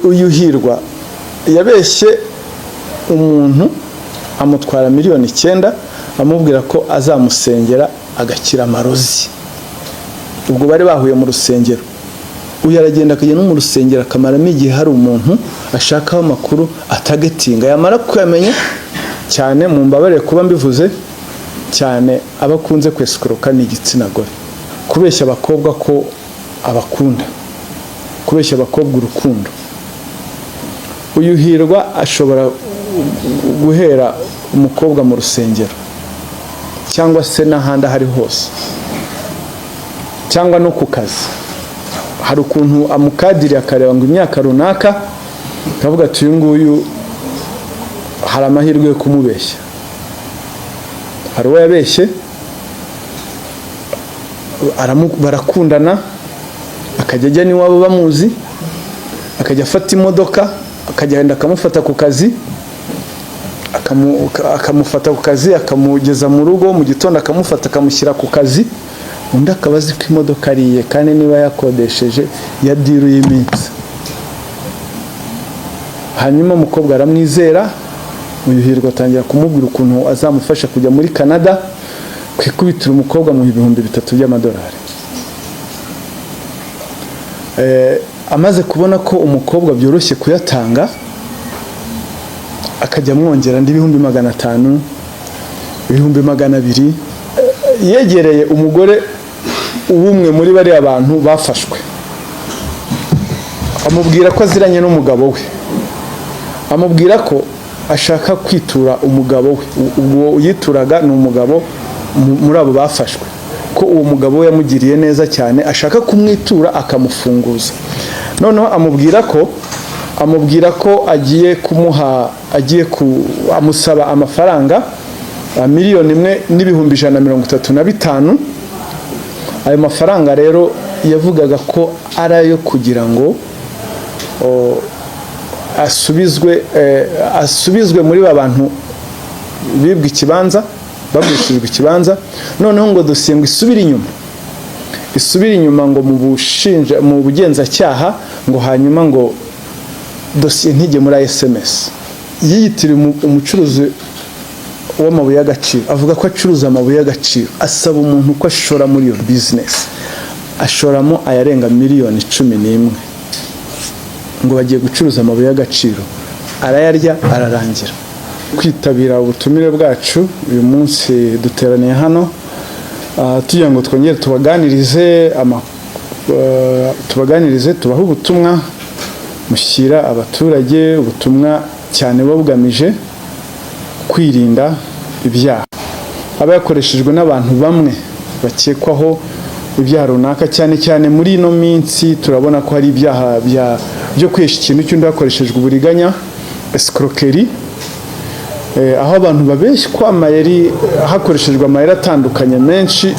uyuhirwa yabeshye umuntu amutwara miliyoni 9 amubwira ko azamusengera agakira amarozi. Ubwo bari bahuye mu rusengero, uyu aragenda akajya no mu rusengero akamaramo igihe hari umuntu ashakaho amakuru atagetinga, yamara kuyamenya cyane mu mbabare kuba mbivuze cyane abakunze kwesikuruka ni igitsina gore, kubeshya abakobwa ko abakunda, kubeshya abakobwa urukundo. Uyuhirwa ashobora guhera umukobwa mu rusengero cyangwa se n'ahandi ahari hose cyangwa no ku kazi. Hari ukuntu amukadiri akareba ngo imyaka runaka akavuga ati uyu nguyu hari amahirwe yo kumubeshya. Hari uwo yabeshye barakundana, akajya ajya n'iwabo bamuzi, akajya afata imodoka akagenda akamufata ku kazi, akamufata ku kazi akamugeza mu rugo, mu gitondo akamufata akamushyira ku kazi, undi akabazi ko imodoka ariye kandi niba yakodesheje ya diru y'iminsi. Hanyuma umukobwa aramwizera, uyuhirwa atangira kumubwira ukuntu azamufasha kujya muri Canada kwikubitira umukobwa mu 3,000 by'amadolari. Amaze kubona ko umukobwa byoroshye kuyatanga, akajya mwongera ndi 500, 200, yegereye umugore ubumwe muri bari abantu bafashwe, amubwira ko aziranye n'umugabo we, amubwira ko ashaka kwitura umugabo we. Ubwo yituraga ni umugabo muri abo bafashwe, ko uwo mugabo we yamugiriye neza cyane, ashaka kumwitura akamufunguza. Noneho amubwira ko agiye kumuha, amusaba amafaranga 1,135,000. Ayo mafaranga rero yavugaga ko ari ayo kugira ngo asubizwe muri babantu bibwe ikibanza, bagurishijwe ikibanza. Noneho ngo dosiye ngo isubire inyuma ngo mu bugenzacyaha, ngo hanyuma ngo dosiye ntijye muri SMS. Yiyitiriye umucuruzi w'amabuye y'agaciro, avuga ko acuruza amabuye y'agaciro, asaba umuntu ko ashora muri iyo business, ashoramo ayarenga 11,000,000 ngo bagiye gucuruza amabuye y'agaciro. Arayarya ararangira. Kwitabira ubutumire bwacu uyu munsi duteraniye hano tugira ngo twongere tubaganirize tubaho ubutumwa mushyira abaturage, ubutumwa cyane bugamije kwirinda ibyaha aba yakoreshejwe n'abantu bamwe bakekwaho ibyaha runaka. Cyane muri ino minsi turabona ko hari ibyaha byo kwesha ikintu cy'undi hakoreshejwe uburiganya, escroquerie, aho abantu babeshywa amayeri hakoreshejwe amayeri atandukanye menshi,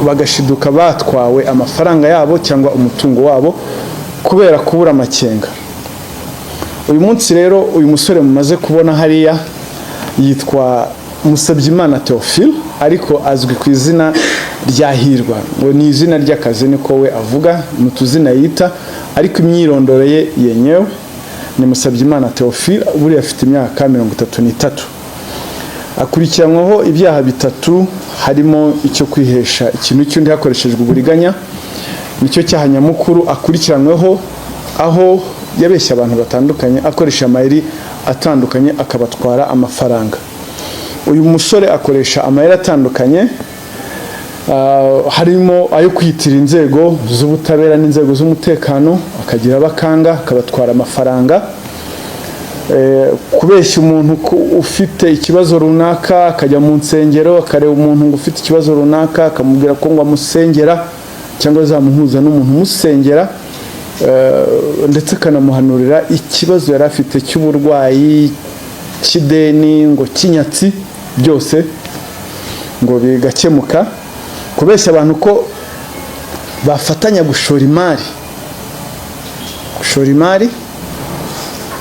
bagashiduka batwawe amafaranga yabo cyangwa umutungo wabo kubera kubura amakenga. Uyu munsi rero uyu musore mumaze kubona hariya yitwa Musabyimana Theophile, ariko azwi ku izina rya Hirwa, ngo ni izina ry'akazi niko we avuga, mu tuzina yita, ariko imyirondoro ye yenyewe ni Musabyimana Theophile. Buri afite imyaka 33. Akurikiranyweho ibyaha 3, harimo icyo kwihesha ikintu cy'undi hakoreshejwe uburiganya, nicyo cyaha nyamukuru akurikiranyweho, aho yabeshya abantu batandukanye akoresha amayeri atandukanye akabatwara amafaranga. Uyu musore akoresha amayeri atandukanye, harimo ayo kwitira inzego z'ubutabera n'inzego z'umutekano, akagira abakanga akabatwara amafaranga, kubeshya umuntu ufite ikibazo runaka akajya mu nsengero akareba umuntu ngo ufite ikibazo runaka akamubwira ko ngo amusengera cyangwa azamuhuza n'umuntu umusengera, ndetse akanamuhanurira ikibazo yari afite cy'uburwayi, cy'ideni, ngo kinyatsi, byose ngo bigakemuka. Kubeshya abantu ko bafatanya gushora imari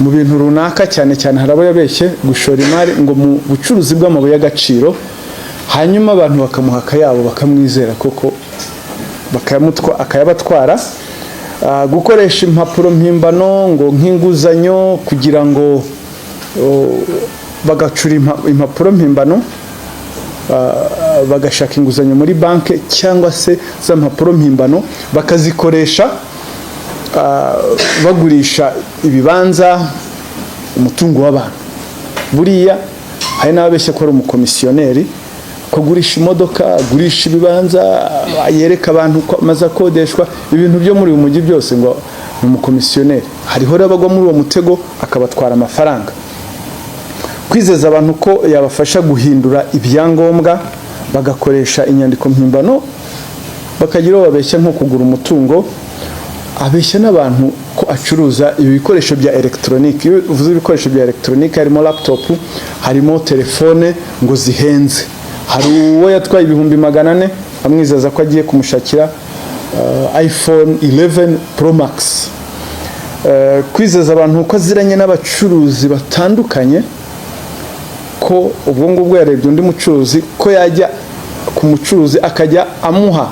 mu bintu runaka, cyane harabo yabeshye gushora imari ngo mu bucuruzi bw'amabuye y'agaciro, hanyuma abantu bakamuha akayabo bakamwizera koko akayabatwara, gukoresha impapuro mpimbano ngo nk'inguzanyo kugira ngo bagacura impapuro mpimbano bagashaka inguzanyo muri banki cyangwa se za mpapuro mpimbano bakazikoresha bagurisha ibibanza, umutungo w'abantu. Buriya hari n'ababeshya ko ari umukomisiyoneri, ko agurisha imodoka, agurisha ibibanza, yereka abantu ko amaze akodeshwa, ibintu byo muri uyu mujyi byose ngo ni umukomisiyoneri. Hariho rero abagwa muri uwo mutego akabatwara amafaranga. Kwizeza abantu ko yabafasha guhindura ibyangombwa, bagakoresha inyandiko mpimbano, bakagira babeshya nko kugura umutungo, abeshya n'abantu ko acuruza ibikoresho bya electronique. Iyo uvuze ibikoresho bya electronique harimo laptop, harimo telefone ngo zihenze. Hari uwo yatwaye 400,000 amwizeza ko agiye kumushakira iPhone 11 Pro Max. Kwizeza abantu ko aziranye n'abacuruzi batandukanye, ko ubwo ngubwo yarebye undi mucuruzi ko yajya ku mucuruzi akajya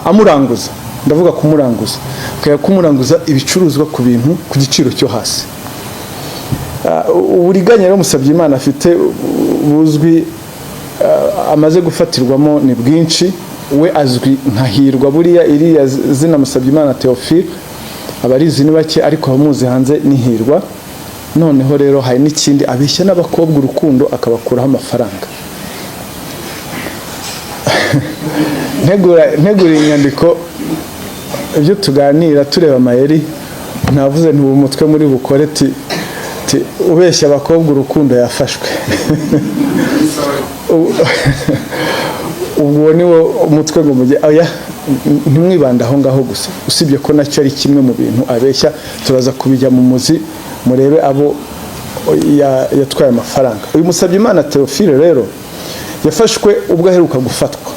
amuranguza, ndavuga kumuranguza, akajya kumuranguza ibicuruzwa ku bintu ku giciro cyo hasi. Uburiganya rero Musabyimana afite buzwi, amaze gufatirwamo ni bwinshi. We azwi nka Hirwa, buriya iriya zina Musabyimana Theophile abarizi ni bake, ariko abamuzi hanze ni Hirwa. Noneho rero hari n'ikindi, abeshya n'abakobwa urukundo akabakuraho amafaranga. ntegura inyandiko ibyo tuganira tureba amayeri, navuze ntubu umutwe muri bukore ubeshya abakobwa urukundo yafashwe. Ubwo ni wo umutwe ngo mujye oya ntimwibanda aho ngaho gusa, usibye ko nacyo ari kimwe mu bintu abeshya. Turaza kubijya mu muzi murebe abo yatwaye amafaranga. Uyu Musabyimana Theophile rero yafashwe ubwo aheruka gufatwa,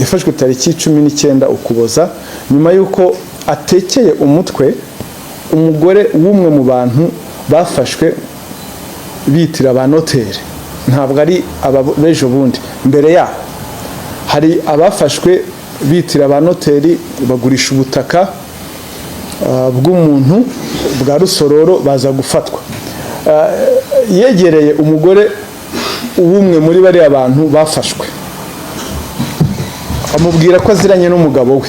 yafashwe tariki 19 Ukuboza, nyuma yuko atekeye umutwe umugore w'umwe mu bantu bafashwe bitira ba noteri. Ntabwo ari ababejo bundi, mbere yaho hari abafashwe bitira ba noteri bagurisha ubutaka bw'umuntu bwa Rusororo, baza gufatwa. Yegereye umugore w'umwe muri bari abantu bafashwe, amubwira ko aziranye n'umugabo we,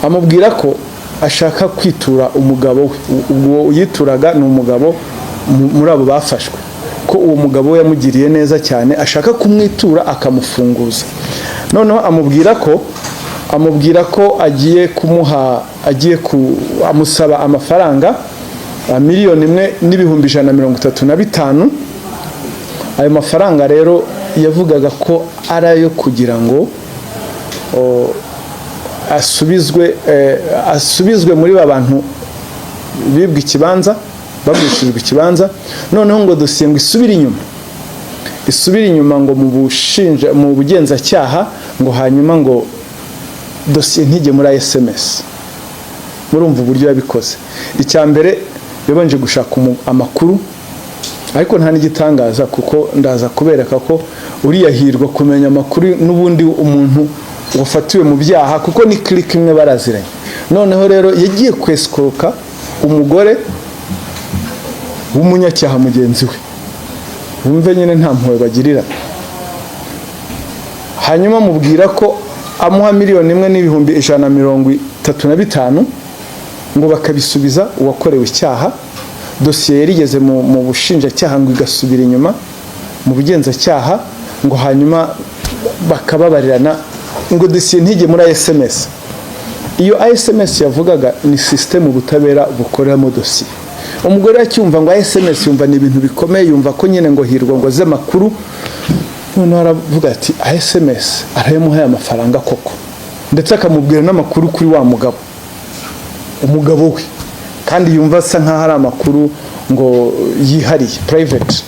amubwira ko ashaka kwitura umugabo we. Ubwo yituraga ni umugabo muri abo bafashwe, ko uwo mugabo we yamugiriye neza cyane, ashaka kumwitura akamufunguza. Noneho amubwira ko agiye kumuha, amusaba amafaranga 1,135,000. Ayo mafaranga rero yavugaga ko ari ayo kugira ngo asubizwe muri babantu bibwe ikibanza, bagurishijwe ikibanza. Noneho ngo dosiye ngo isubire inyuma ngo mu bugenzacyaha, ngo hanyuma ngo dosiye ntijye muri SMS. Murumva uburyo yabikoze. Icya mbere yabanje gushaka amakuru, ariko nta n'igitangaza kuko ndaza kubereka ko uriya Hirwa kumenya amakuru n'ubundi umuntu wafatiwe mu byaha, kuko ni click imwe baraziranye. Noneho rero yagiye kwesikoka umugore w'umunyacyaha mugenzi we, wumve nyine nta mpuhwe bagirira. Hanyuma mubwira ko amuha 1,135,000 ngo bakabisubiza uwakorewe icyaha. Dosiye yarigeze mu bushinjacyaha ngo igasubira inyuma mu bugenzacyaha, ngo hanyuma bakababarirana ngo dosiye ntijye muri SMS. Iyo SMS yavugaga ni system ubutabera bukoreramo dosiye. Umugore yacyumva ngo SMS yumva ni ibintu bikomeye, yumva ko nyine ngo Hirwa ngo aze makuru. Noneho aravuga ati SMS arayemuhaye amafaranga koko, ndetse akamubwira n'amakuru kuri wa umugabo we, kandi yumva asa nkaho ari amakuru ngo yihariye, private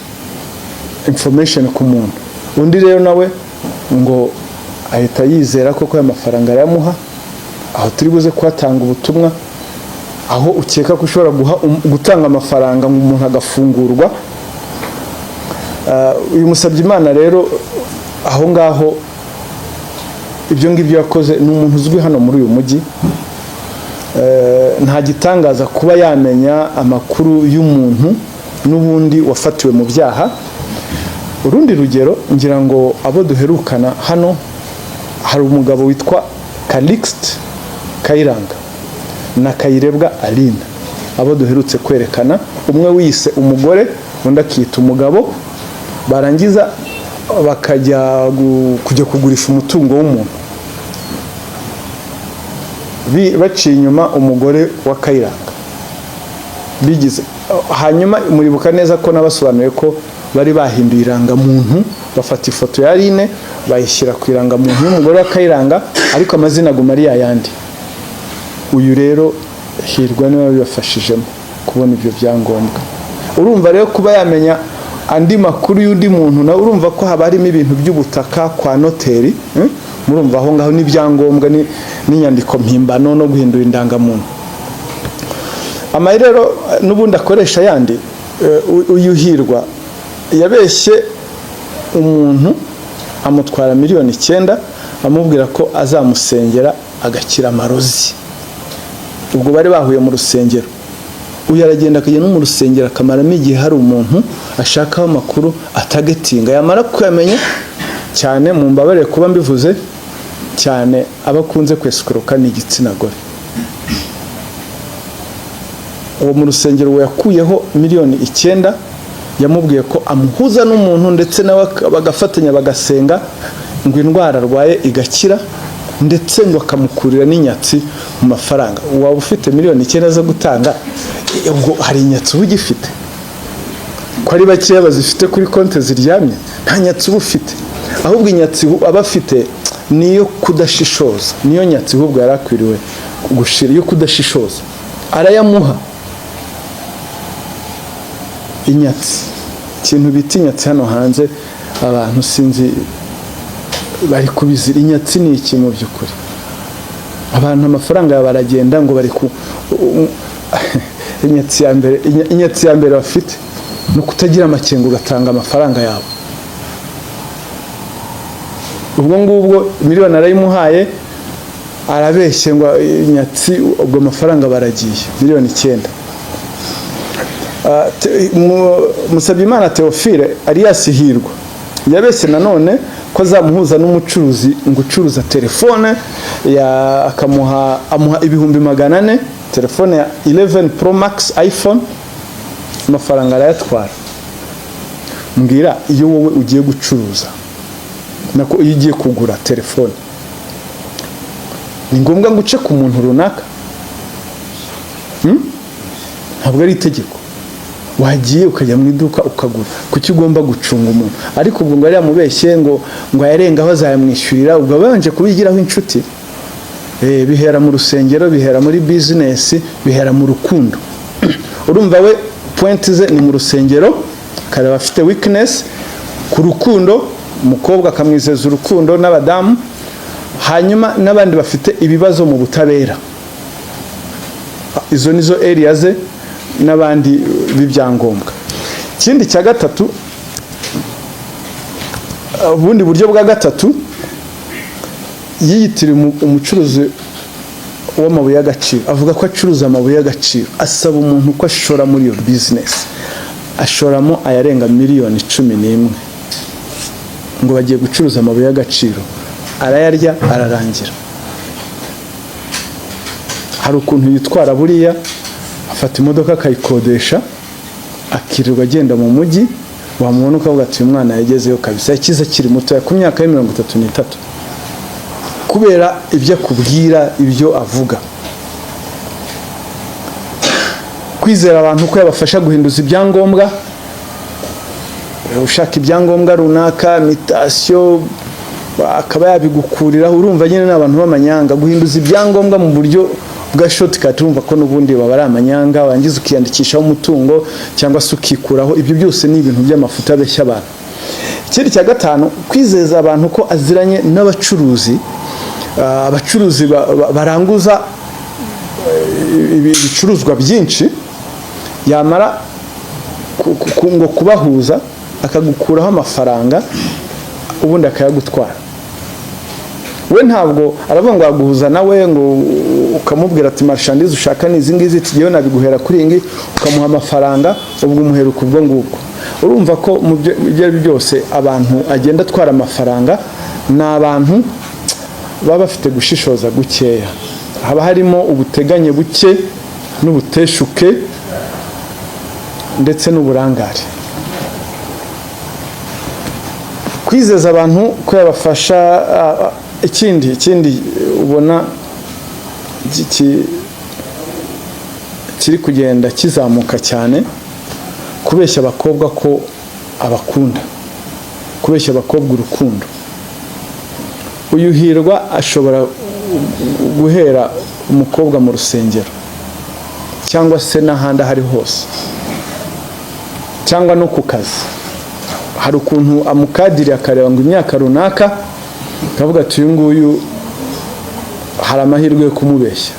information ku muntu undi. Rero nawe ngo ahita yizera koko aya mafaranga arayamuha. Aho turi buze kwatanga ubutumwa, aho ukeka ko ushobora gutanga amafaranga ngo umuntu agafungurwa. Uyu Musabyimana rero aho ngaho ibyo ngibyo yakoze, ni umuntu uzwi hano muri uyu mujyi. nta gitangaza kuba yamenya amakuru y'umuntu n'ubundi wafatiwe mu byaha. Urundi rugero ngira ngo abo duherukana hano, hari umugabo witwa Calixte Kayiranga na Kayirebwa Aline, abo duherutse kwerekana, umwe wise umugore undi akita umugabo, barangiza bakajya kugurisha umutungo w'umuntu, baciye inyuma umugore wa Kayiranga bigize. Hanyuma muribuka neza ko nabasobanuye ko bari bahinduye irangamuntu, bafata ifoto ya Aline bayishyira ku irangamuntu y'umugore wa Kayiranga, ariko amazina aguma ari yayandi. Uyu rero Hirwa niwe bibafashijemo kubona ibyo byangombwa. Urumva rero kuba yamenya andi makuru y'undi muntu, na urumva ko haba harimo ibintu by'ubutaka kwa noteri, murumva aho ngaho n'ibyangombwa n'inyandiko mpimbano no guhindura indangamuntu. Amayirero n'ubundi akoresha yandi. Uyu Hirwa yabeshye umuntu amutwara miliyoni 9 amubwira ko azamusengera agakira amarozi. Ubwo bari bahuye mu rusengero, uyu aragenda akajya no mu rusengero akamaramo igihe hari umuntu ashakaho amakuru atagetinga, yamara kuyamenya cyane, mu mbabare kuba mbivuze cyane, abakunze kwesikuruka ni igitsina gore. Uwo mu rusengero we yakuyeho miliyoni 9, yamubwiye ko amuhuza n'umuntu ndetse nawe bagafatanya bagasenga ngo indwara arwaye igakira, ndetse ngo akamukurira n'inyatsi mu mafaranga. Waba ufite miliyoni 9 zo gutanga, ubwo hari inyatsi uba ugifite? Ko ari bakeya bazifite kuri konti ziryamye, nta nyatsi uba ufite. Ahubwo inyatsi aba afite niyo kudashishoza, niyo nyatsi ahubwo yarakwiriwe gushira, yo kudashishoza. Arayamuha inyatsi, ikintu bita inyatsi hano hanze abantu sinzi bari kubizira. Inyatsi ni iki mu by'ukuri? Abantu amafaranga baragenda ngo bari ku inyatsi ya mbere bafite no kutagira amakenga ugatanga amafaranga yabo. Ubwo ngubwo miliyoni arayimuhaye, arabeshye ngo inyatsi, ubwo amafaranga baragiye miliyoni 9. Musabyimana Theophile alias Hirwa yabeshye nanone ko azamuhuza n'umucuruzi ngo ucuruza telefone amuha ibihumbi 400, telefone ya 11 Pro Max iPhone, amafaranga arayatwara. Mbwira, iyo wowe ugiye gucuruza nako iyo ugiye kugura telefone, ni ngombwa ngo uce ku muntu runaka? Ntabwo ari itegeko. Wagiye ukajya mu iduka ukagura, kuki ugomba gucunga umuntu? Ariko ubwo ngo ari yamubeshye ngo yarengaho azayamwishyurira, ubwo babanje kubigiraho inshuti. Bihera mu rusengero, bihera muri business, bihera mu rukundo. Urumva we point ze ni mu rusengero, karaba afite weakness ku rukundo, umukobwa akamwizeza urukundo n'abadamu, hanyuma n'abandi bafite ibibazo mu butabera. Izo nizo area ze n'abandi b'ibyangombwa. Ikindi cya gatatu, ubundi buryo bwa gatatu, yiyitira umucuruzi w'amabuye y'agaciro, avuga ko acuruza amabuye y'agaciro, asaba umuntu ko ashora muri iyo business, ashoramo ayarenga miliyoni 11 ngo bagiye gucuruza amabuye y'agaciro, arayarya ararangira. Hari ukuntu yitwara buriya, afata imodoka akayikodesha, akirirwa agenda mu mujyi, wamubona ukavuga ati uyu mwana yagezeyo kabisa, yakize akiri muto, ku myaka ya 33, kubera ibyo akubwira, ibyo avuga. Kwizera abantu ko yabafasha guhinduza ibyangombwa, ushaka ibyangombwa runaka, mutation, akaba yabigukuriraho. Urumva nyine n'abantu b'amanyanga, guhinduza ibyangombwa mu buryo bwa shortcut, urumva ko n'ubundi baba ari amanyanga, wangiza ukiyandikishaho umutungo cyangwa se ukikuraho. Ibyo byose ni ibintu by'amafuta abeshya abantu. Ikindi cya gatanu, kwizeza abantu ko aziranye n'abacuruzi, abacuruzi baranguza ibicuruzwa byinshi, yamara ngo kubahuza akagukuraho amafaranga, ubundi akayagutwara. We ntabwo aravuga ngo aguhuza nawe ngo ukamubwira ati marchandise ushaka ni izi ngizi tugiye nabiguhera kuri ingi, ukamuha amafaranga, ubwo umuheruka ubwo ngubwo. Urumva ko mu byo byose abantu agenda atwara amafaranga ni abantu baba bafite gushishoza gukeya, haba harimo ubuteganye buke n'ubuteshuke ndetse n'uburangare. Kwizeza abantu ko yabafasha, ikindi ubona kiri kugenda kizamuka cyane, kubeshya abakobwa ko abakunda, kubeshya abakobwa urukundo. Uyu Hirwa ashobora guhera umukobwa mu rusengero cyangwa se n'ahandi ahari hose, cyangwa no ku kazi. Hari ukuntu amukadiri akareba ngo imyaka runaka, akavuga ati uyu nguyu hari amahirwe yo kumubeshya.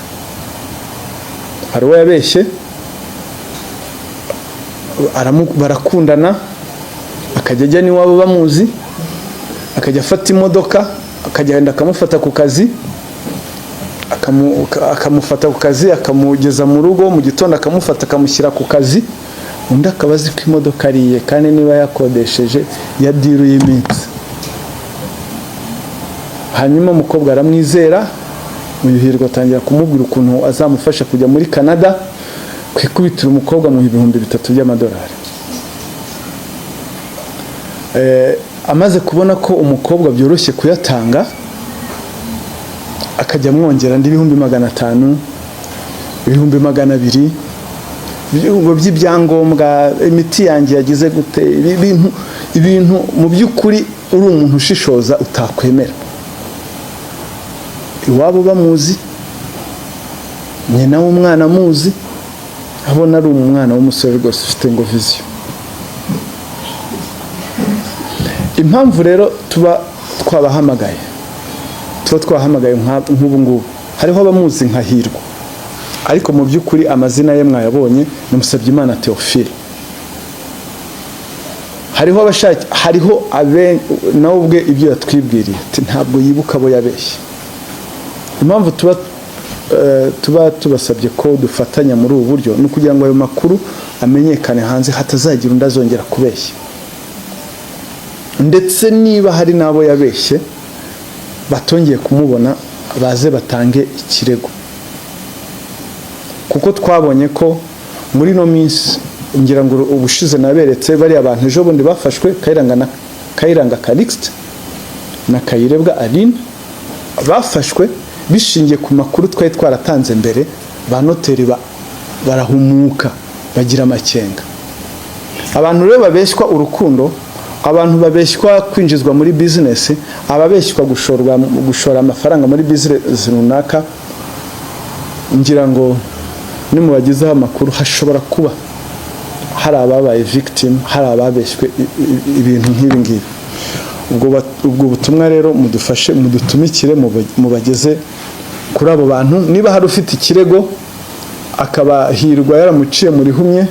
Hari uwo yabeshye, barakundana, akajya ajya n'iwabo bamuzi, akajya afata imodoka, akagenda akamufata ku kazi, akamufata ku kazi, akamugeza mu rugo, mu gitondo akamufata akamushyira ku kazi, undi akaba azi ko imodoka ariye kandi niba yakodesheje ya diru y'iminsi. Hanyuma umukobwa aramwizera, uyu Hirwa atangira kumubwira ukuntu azamufasha kujya muri Canada, kwikubitira umukobwa mu 3,000 by'amadolari. Amaze kubona ko umukobwa byoroshye kuyatanga, akajya amwongera 500,000, 200,000 ngo by'ibyangombwa, imiti yanjye yagize gute, ibintu mu by'ukuri uri umuntu ushishoza utakwemera. Iwabo bamuzi, nyina w'umwana amuzi, abona ari umwana w'umusore rwose ufite ngo vision. Impamvu rero tuba twabahamagaye nk'ubu ngubu, hariho abamuzi nka Hirwa, ariko mu by'ukuri amazina ye mwayabonye ni Musabyimana Theophile. hariho nawe ubwe ibyo yatwibwiriye ati ntabwo yibuka abo yabeshye. Impamvu tuba tubasabye ko dufatanya muri ubu buryo ni ukugira ngo ayo makuru amenyekane hanze, hatazagira undi azongera kubeshya. Ndetse niba hari n'abo yabeshye batongeye kumubona, baze batange ikirego, kuko twabonye ko muri no minsi, ngira ngo ubushize naberetse bari abantu ejo bundi bafashwe, Kayiranga Calixte na Kayirebwa Aline, bafashwe bishingiye ku makuru twari twaratanze mbere. Ba noteri barahumuka, bagira amakenga. Abantu rero babeshywa urukundo, abantu babeshywa kwinjizwa muri business, ababeshywa gushora amafaranga muri business runaka, ngira ngo nimubagizeho amakuru hashobora kuba hari ababaye victim, hari ababeshywe ibintu nk'ibi ngibi. Ubwo butumwa rero mudufashe, mudutumikire, mubageze kuri abo bantu. Niba hari ufite ikirego akaba Hirwa yaramuciye muri humye,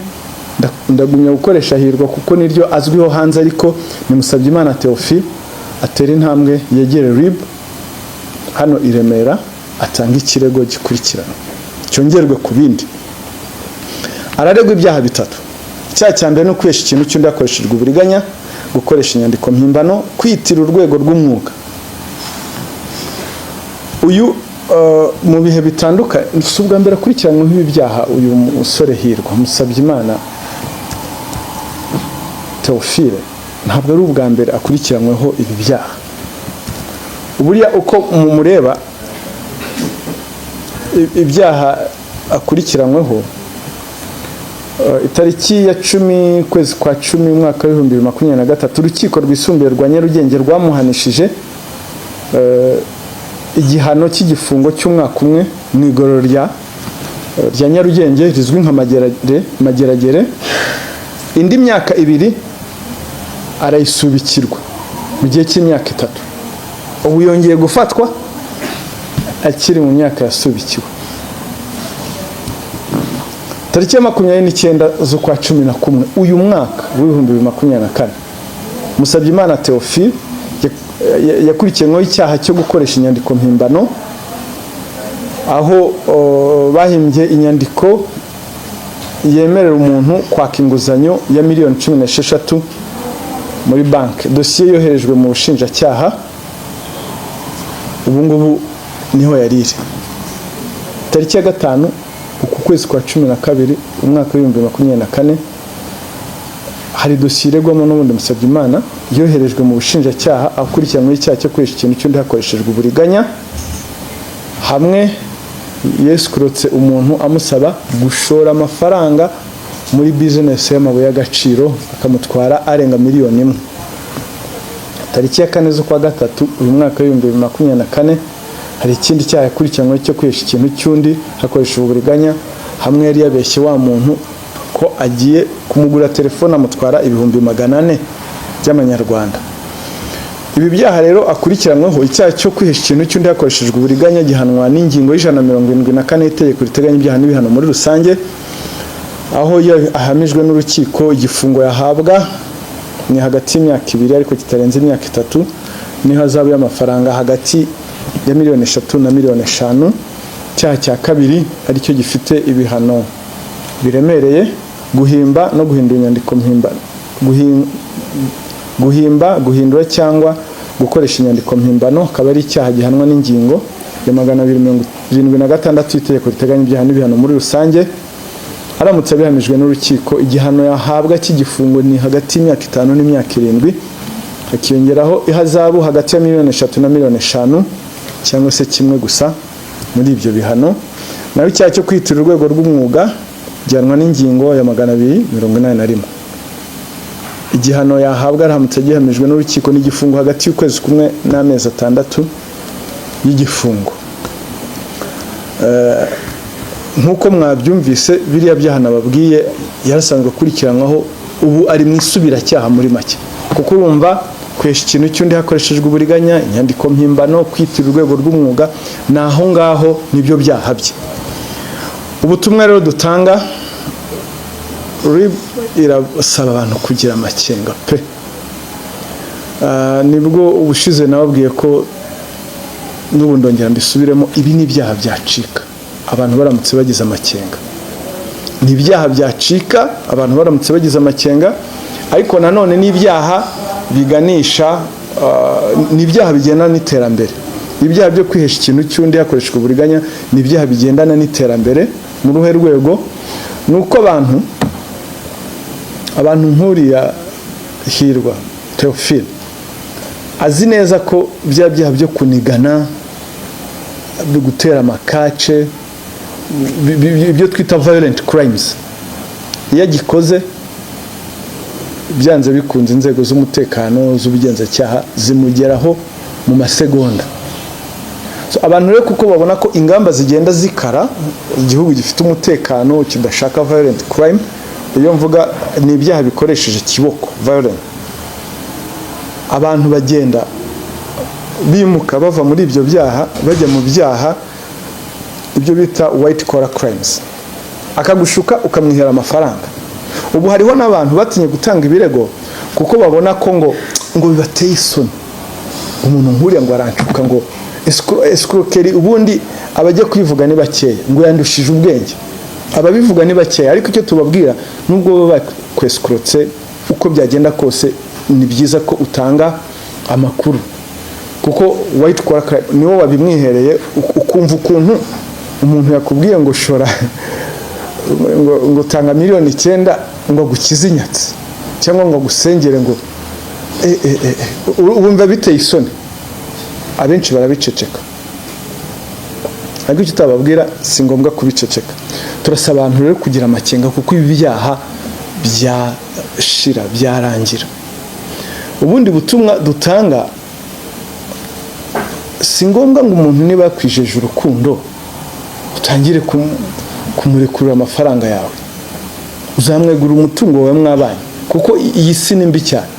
ndagumya gukoresha Hirwa kuko niryo azwiho hanze, ariko ni Musabyimana Theophile atera intambwe yegere RIB hano i Remera, atanga ikirego gikurikirana, cyongerwe ku bindi. Araregwa ibyaha 3. Icyaha cya mbere no kwesha ikintu cy'undi yakoreshejwe uburiganya, gukoresha inyandiko mpimbano, kwitira urwego rw'umwuga. Uyu mu bihe bitandukanye subwa mbere akurikiranyweho ibi byaha. Uyu musore Hirwa Musabyimana Theophile ntabwo ari ubwa mbere akurikiranyweho ibi byaha. Uburiya uko mumureba ibyaha akurikiranyweho, itariki ya 10 kwezi kwa 10 mwaka wa 2023 urukiko rwisumbuye rwa Nyarugenge rwamuhanishije igihano cy'igifungo cy'umwaka umwe mu igororo rya Nyarugenge rizwi nka Mageragere. Indi myaka 2 arayisubikirwa mu gihe cy'imyaka 3. Ubu yongeye gufatwa akiri mu myaka yasubikiwe. Tariki ya 29 z'ukwa 11 uyu mwaka wa 2024 Musabyimana Theophile yakurikiyeho icyaha cyo gukoresha inyandiko mpimbano aho bahimbye inyandiko yemerera umuntu kwaka inguzanyo ya miliyoni 16 muri banki. Dosiye yoherejwe mu bushinjacyaha, ubu ngubu niho yariri. Tariki ya 5 uku kwezi kwa 12 umwaka wa 2024 hari dosiye iregwamo n'ubundi Musabyimana yoherejwe mu bushinjacyaha akurikiranweho icyaha cyo kwesha ikintu cy'undi hakoreshejwe uburiganya, hamwe yeskurotse umuntu amusaba gushora amafaranga muri business y'amabuye y'agaciro akamutwara arenga miliyoni 1. Tariki ya 4 z'ukwa 3 uyu mwaka wa 2024 hari ikindi cyaha yakurikiranweho cyo kwesha ikintu cy'undi hakoreshejwe uburiganya, hamwe yari yabeshye wa muntu ko agiye kumugura telefone amutwara 400 by'amanyarwanda. Ibi byaha rero akurikiranweho icyaha cyo kwihesha ikintu cy'undi hakoreshejwe uburiganya gihanwa n'ingingo y'174 itegeko riteganya ibyaha n'ibihano muri rusange, aho ahamijwe n'urukiko igifungo yahabwa ni hagati y'imyaka 2 ariko kitarenze imyaka 3 n'ihazabu y'amafaranga hagati ya miliyoni 3 na miliyoni 5. Icyaha cya kabiri aricyo gifite ibihano biremereye, guhimba no guhindura inyandiko mpimbano, guhindura cyangwa gukoresha inyandiko mpimbano akaba ari icyaha gihanwa n'ingingo ya 276 itegeko riteganya ibyaha n'ibihano muri rusange. Aramutse abihamijwe n'urukiko, igihano yahabwa cy'igifungo ni hagati y'imyaka 5 n'imyaka 7, hakiyongeraho ihazabu hagati ya miliyoni 3 na miliyoni 5 cyangwa se kimwe gusa muri ibyo bihano. Naho icyaha cyo kwitira urwego rw'umwuga gihanwa n'ingingo ya 281. Igihano yahabwa aramutse gihamijwe n'urukiko n'igifungo hagati y'ukwezi kumwe n'amezi 6 y'igifungo. Nkuko mwabyumvise biriya byaha nababwiye yarasanzwe akurikiranwaho, ubu ari mu isubiracyaha muri make, kuko urumva kwesha ikintu cy'undi hakoreshejwe uburiganya, inyandiko mpimbano, kwitira urwego rw'umwuga, naho ngaho nibyo byaha bye. Ubutumwa rero dutanga irasaba abantu kugira amakenga pe. Nibwo ubushize nababwiye ko n'ubu ndongera mbisubiremo, ibi ni ibyaha byacika abantu baramutse bagize amakenga. Ni ibyaha byacika abantu baramutse bagize amakenga, ariko nanone ni ibyaha biganisha, ni ibyaha bigendana n'iterambere. Ibyaha byo kwihesha ikintu cy'undi hakoreshejwe uburiganya ni ibyaha bigendana n'iterambere. Mu ruhe rwego nuko abantu nkuriya Hirwa Theophile azi neza ko bya byaha byo kunigana, byo gutera amakace, ibyo twita violent crimes, iyo agikoze byanze bikunze inzego z'umutekano z'ubugenzacyaha zimugeraho mu masegonda. Abantu rero kuko babona ko ingamba zigenda zikara, igihugu gifite umutekano kidashaka violent crime, iyo mvuga ni ibyaha bikoresheje kiboko violent, abantu bagenda bimuka bava muri ibyo byaha bajya mu byaha ibyo bita white collar crimes, akagushuka ukamwihera amafaranga. Ubu hariho n'abantu batinye gutanga ibirego kuko babona ko ngo bibateye isoni, umuntu nkuriya ngo aranshuka, ngo escroquerie, ubundi abajya kwivuga ni bakeya, ngo yandushije ubwenge. Ababivuga ni bakeya, ariko icyo tubabwira nubwo baba kwescrotse uko byagenda kose, ni byiza ko utanga amakuru, kuko white collar crime niwo wabimwihereye. Ukumva ukuntu umuntu yakubwiye ngo shora ngo tanga miliyoni 9 ngo gukize inyatsi, cyangwa ngo gusengere, ngo ubumva biteye isoni. Abenshi barabiceceka, ariko icyo tutababwira si ngombwa kubiceceka. Turasaba abantu rero kugira amakenga, kuko ibi byaha byashira byarangira. Ubundi butumwa dutanga, si ngombwa ngo umuntu niba yakwijeje urukundo utangire kumurekurira amafaranga yawe, uzamwegura umutungo wawe mwabanye, kuko iyi si ni mbi cyane.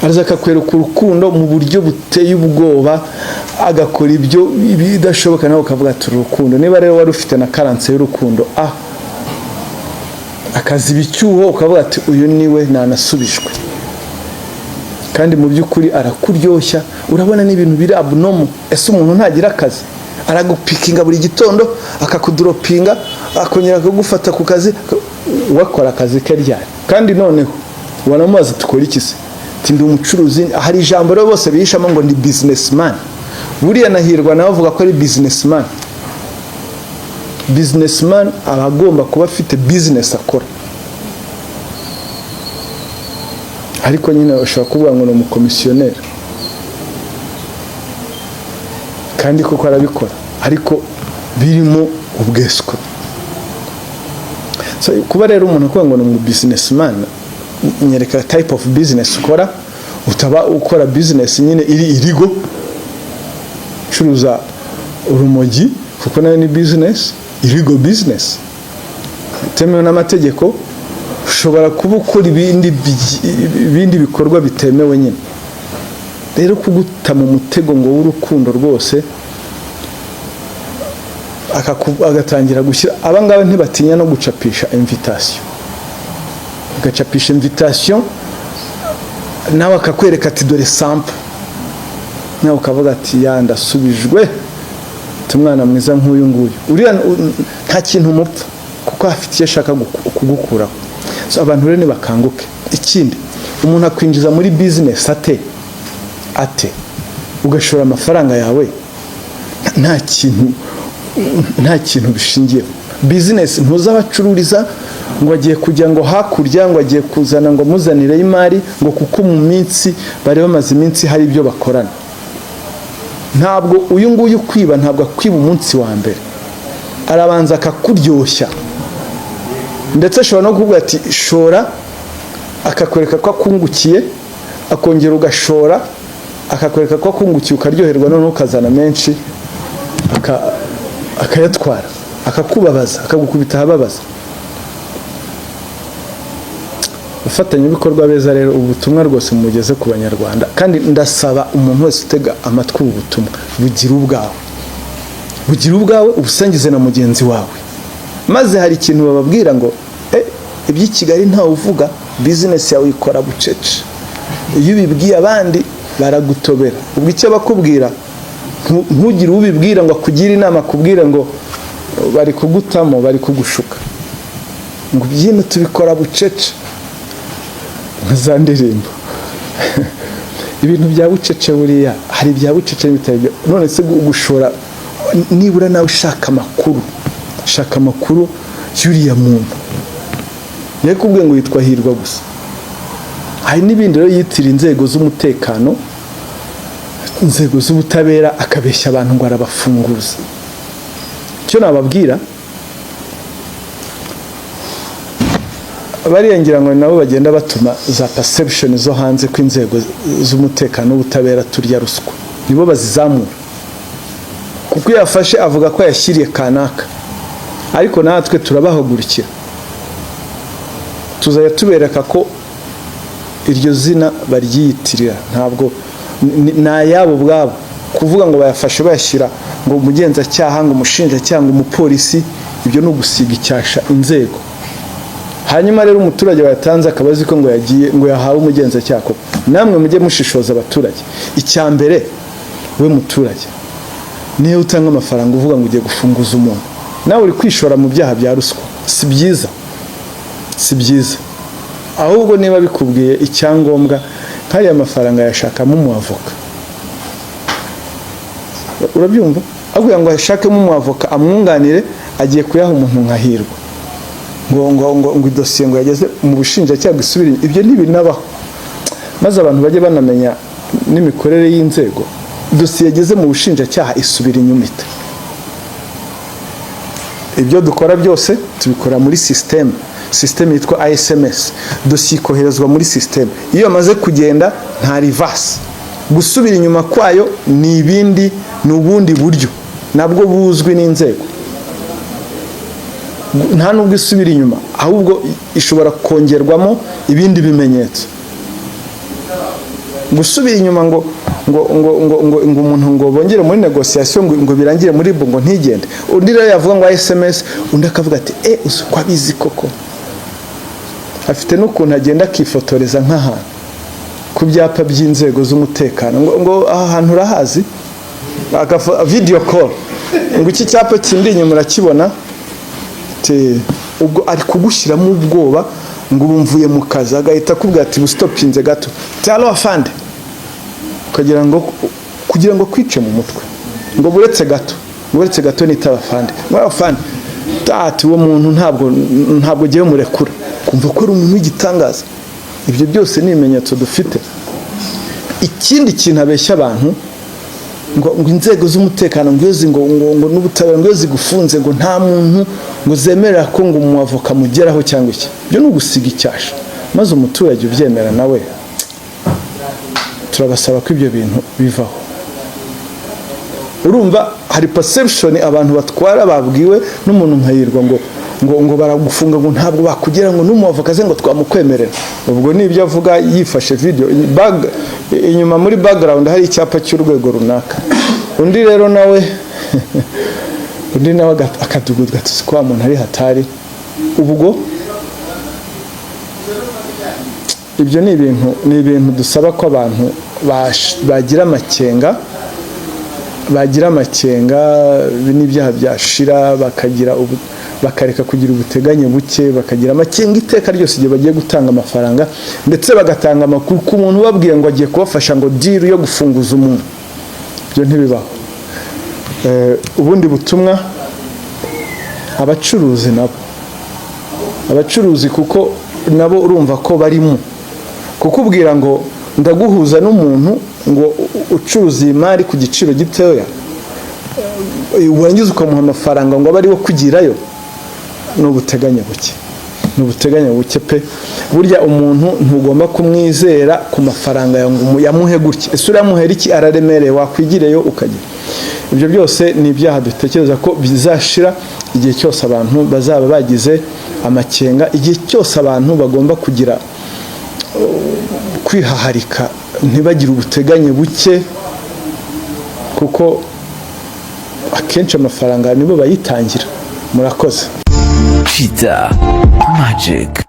Araza akakwereka urukundo mu buryo buteye ubwoba, agakora ibyo bidashoboka, nawe ukavuga ati urukundo. Niba rero wari ufite na karanse y'urukundo, akaziba icyuho ukavuga ati uyu niwe nanasubijwe, kandi mu by'ukuri arakuryoshya. Urabona n'ibintu biri abnormal. Ese umuntu ntagira akazi aragupikinga buri gitondo, akakudoropinga, akongera akagufata ku kazi, wakora akazi ke ryari. Kandi noneho wanamubaza tukora iki se? Ndi umucuruzi. Hari ijambo rero bose bihishamo ngo ni businessman. Buriya na Hirwa nawe avuga ko ari businessman. Businessman aba agomba kuba afite business akora. Ariko nyine ushobora kuvuga ngo ni umukomisiyoneri, kandi koko arabikora, ariko birimo ubweswe. So kuba rero umuntu akuvuga ngo ni umu businessman, nyereka type of business ukora. Utaba ukora business nyine irigo curuza urumogi, kuko nayo ni business, irigo business temewe n'amategeko. Ushobora kuba ukora ibindi bikorwa bitemewe nyine. Rero kuguta mu mutego ngo w'urukundo rwose, agatangira gushyira abangaba ntibatinya no gucapisha invitation. Ugacapisha invitation nawe akakwereka ati dore sample, nawe ukavuga ati ya ndasubijwe, umwana mwiza nk'uyu nguyu. Uriya nta kintu mupfa, kuko afite icyo ashaka kugukuraho. So abantu rero nibakanguke. Ikindi, umuntu akwinjiza muri business ate ugashora amafaranga yawe nta kintu bishingiyeho. Business ntuzabacururiza ngo agiye kujya ngo hakurya, ngo agiye kuzana ngo muzanire imari, ngo kuko mu minsi bari bamaze iminsi hari ibyo bakorana. Ntabwo uyu nguyu kwiba, ntabwo akwiba umunsi wa mbere, arabanza akakuryoshya. Ndetse ashobora no kuvuga ati shora, akakwereka ko akungukiye, akongera ugashora, akakwereka ko akungukiye, ukaryoherwa, none ukazana menshi, akayatwara, akakubabaza, akagukubita ahababaza. Abafatanyabikorwa beza rero, ubutumwa rwose mugeze ku Banyarwanda, kandi ndasaba umuntu wese utega amatwi ubu butumwa, bugira ubwawe ubusangize na mugenzi wawe. Maze hari ikintu bababwira ngo iby'i Kigali ntawe uvuga, business yawe ikora bucece. Iyo ubibwiye abandi baragutobera. Ubwo icyo bakubwira ntugire ubibwira ngo akugire inama, akubwira ngo bari kugutamo, bari kugushuka, ngo byino tubikora bucece. Za ndirimbo ibintu bya bucece, buriya hari bya bucece bitari. None se gushora, nibura nawe ushaka amakuru y'uriya muntu, yakubwiye ngo yitwa Hirwa gusa. Hari n'ibindi rero yitira inzego z'umutekano, inzego z'ubutabera, akabeshya abantu ngo arabafunguza. Icyo nababwira, bariyangira ngo nabo bagenda batuma za perception zo hanze ko inzego z'umutekano n'ubutabera turya ruswa, nibo bazizamura. Kuko yafashe avuga ko yashyiriye kanaka, ariko natwe turabahagurukira, tuzajya tubereka ko iryo zina baryiyitirira, ntabwo n'ayabo ubwabo. Kuvuga ngo bayafashe bayashyira ngo umugenzacyaha, ngo umushinjacyaha, ngo umupolisi, ibyo ni ugusiga icyasha inzego. Hanyuma rero umuturage wayatanze akabazi ko ngo yagiye, ngo yahawe umugenzacyaha. Namwe mujye mushishoza abaturage. Icya mbere, we muturage, niyo utanga amafaranga uvuga ngo ugiye gufunguza umuntu, nawe uri kwishora mu byaha bya ruswa. Si byiza. Ahubwo niba bikubwiye icyangombwa, nk'aya mafaranga yashakamo umwavoka, urabyumva, avuga ngo yashakemo umwavoka amwunganire, agiye kuyaha umuntu nka Hirwa, ngo idosiye ngo yageze mu bushinjacyaha isubire. Ibyo ntibinabaho. Maze abantu bajye banamenya n'imikorere y'inzego. Dosiye yageze mu bushinjacyaha isubira inyuma ite. Ibyo dukora byose tubikora muri system yitwa ASMS. Dosiye ikoherezwa muri system. Iyo amaze kugenda nta reverse. Gusubira inyuma kwayo ni ubundi buryo nabwo buzwi n'inzego. Nta nubwo isubira inyuma, ahubwo ishobora kongerwamo ibindi bimenyetso. Gusubira inyuma ngo umuntu ngo bongere muri negotiation ngo birangire muri bo ngo ntigende. Undi rero yavuga ngo SMS, undi akavuga ati uko abizi koko. Afite n'ukuntu agenda akifotoreza nk'ahantu ku byapa by'inzego z'umutekano ngo aha hantu urahazi. video call ngo iki cyapa kindi inyuma urakibona ubwo ari kugushyiramo ubwoba ngo bumvuye mu kazi agahita akubwira ati stopinze gato talo afande kugira ngo kwice mu mutwe ngo buretse gato nitaba afande ngo afande ati uwo muntu ntabwo giye murekura kumva ko ari umuntu w'igitangaza. Ibyo byose ni ibimenyetso dufite. Ikindi kintu abeshya abantu ngo inzego z'umutekano ngo n'ubutabera ngo zigufunze ngo nta muntu ngo zemerera ko ngo umwavoka mugeraho cyangwa iki. Byo no gusiga icyasha maze umuturage ubyemera nawe turabasaba ko ibyo bintu bivaho. Urumva hari perception abantu batwara babwiwe n'umuntu nkayirwa ngo baragufunga ngo ntabwo bakugera ngo n'umwavoka ze ngo twamukwemerera. Ubwo nibyo avuga yifashe video inyuma muri background hari icyapa cy'urwego runaka. Undi rero nawe akadugudu gatuzi kwa muntu ari hatari. Ubwo ibyo ni ibintu dusaba ko abantu bagira amakenga n'ibyaha byashira bakareka kugira ubuteganye buke, bakagira amakenga iteka ryose igihe bagiye gutanga amafaranga, ndetse bagatanga amakuru ku muntu babwiye ngo agiye kubafasha ngo deal yo gufunguza umuntu. Ibyo ntibibaho. Ubundi butumwa abacuruzi kuko nabo urumva ko barimo kukubwira ngo ndaguhuza n'umuntu ngo ucuruza imari ku giciro gitoya urangiza ukamuha amafaranga ngo abe ari wo kugirayo. N'ubuteganya buke pe. Burya umuntu ntugomba kumwizera ku mafaranga yamuhe gutya. Ese uramuhera iki? Araremereye wakwigireyo ukagira. Ibyo byose ni ibyaha dutekereza ko bizashira igihe cyose abantu bazaba bagize amakenga, igihe cyose abantu bagomba kugira kwihaharika ntibagire ubuteganye buke, kuko akenshi amafaranga nibo bayitangira. Murakoze. Cheetah Magic.